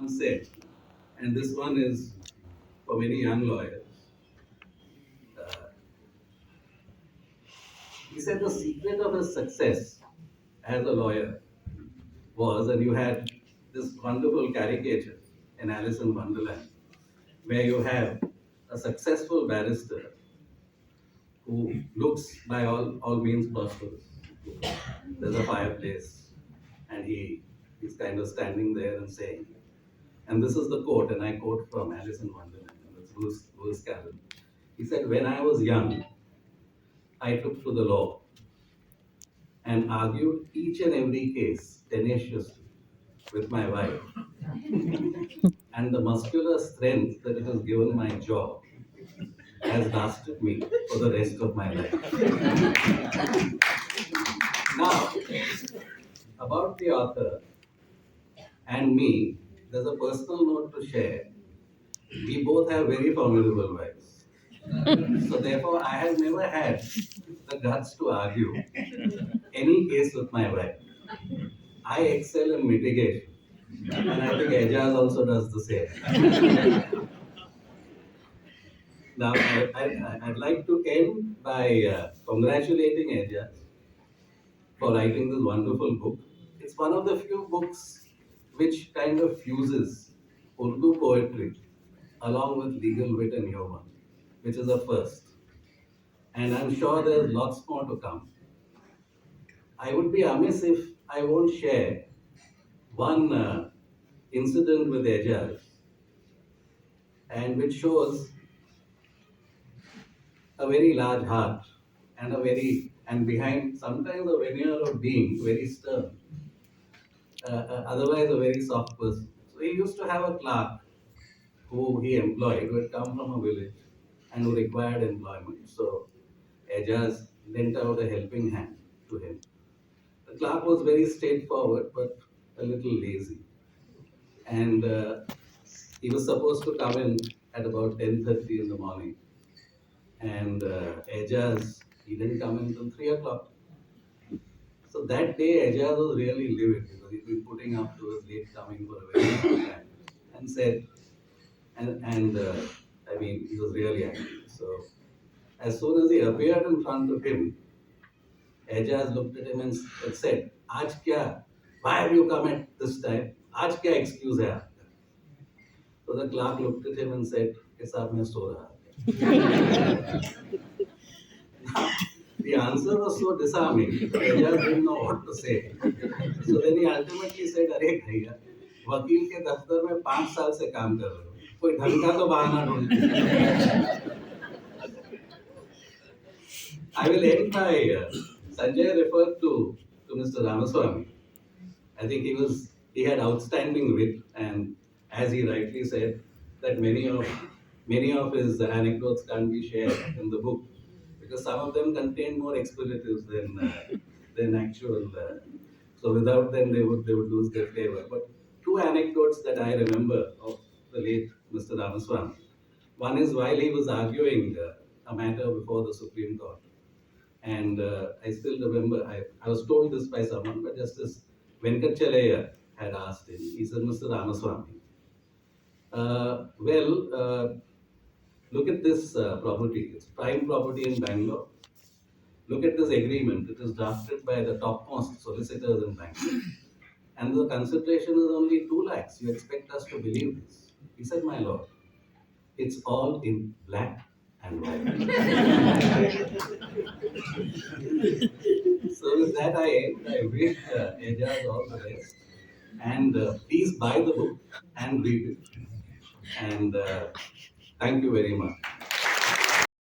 said, and this one is for many young lawyers. Uh, he said the secret of his success as a lawyer was, and you had this wonderful caricature in Alice in Wonderland, where you have a successful barrister who looks by all means prosperous. There's a fireplace, and he's kind of standing there and saying, and this is the quote, and I quote from Alice in Wonderland, and it's Lewis Carroll. He said, "When I was young, I took to the law and argued each and every case tenaciously with my wife, and the muscular strength that it has given my jaw has lasted me for the rest of my life." Now, about the author and me, there's a personal note to share. We both have very formidable wives. So therefore, I have never had the guts to argue any case with my wife. I excel in mitigation, and I think Ajaz also does the same. Now, I'd like to end by congratulating Ajaz for writing this wonderful book. It's one of the few books which kind of fuses Urdu poetry along with legal wit and humor, which is a first. And I'm sure there's lots more to come. I would be amiss if I won't share one incident with Ajaz, and which shows a very large heart and and behind sometimes a veneer of being very stern, otherwise a very soft person. So he used to have a clerk who he employed who had come from a village and who required employment. So Ajaz lent out a helping hand to him. The clerk was very straightforward but a little lazy, and he was supposed to come in at about 10:30 in the morning, and Ajaz, he didn't come in until 3 o'clock. So that day, Ajaz was really livid because he'd been putting up to his late coming for a very long time, and said, and I mean, he was really angry. So as soon as he appeared in front of him, Ajaz looked at him and said, "Aaj kya? Why have you come at this time? Aaj kya excuse hai aapka?" So the clerk looked at him and said, "Ke saab main so raha tha." The answer was so disarming, Ajaz didn't know what to say. So then he ultimately said, "अरे भैया, वकील के दफ्तर में 5 साल से काम कर रहे हो, कोई ढंग का तो बहाना ढूंढ." I will end by Sanjay referred to Mr. Ramaswamy. I think he had outstanding wit, and as he rightly said, that many of his anecdotes can't be shared in the book because some of them contain more expletives than actual. So without them, they would lose their flavor. But two anecdotes that I remember of the late Mr. Ramaswamy. One is while he was arguing a matter before the Supreme Court. And I still remember, I was told this by someone, but Justice Venkatchalaya had asked him. He said, "Mr. Ramaswamy, look at this property. It's prime property in Bangalore. Look at this agreement. It is drafted by the topmost solicitors in Bangalore. And the consideration is only 2 lakhs. You expect us to believe this?" He said, "My lord, it's all in black and white." So with that, I wish Ajaz all the best. And please buy the book and read it. And thank you very much.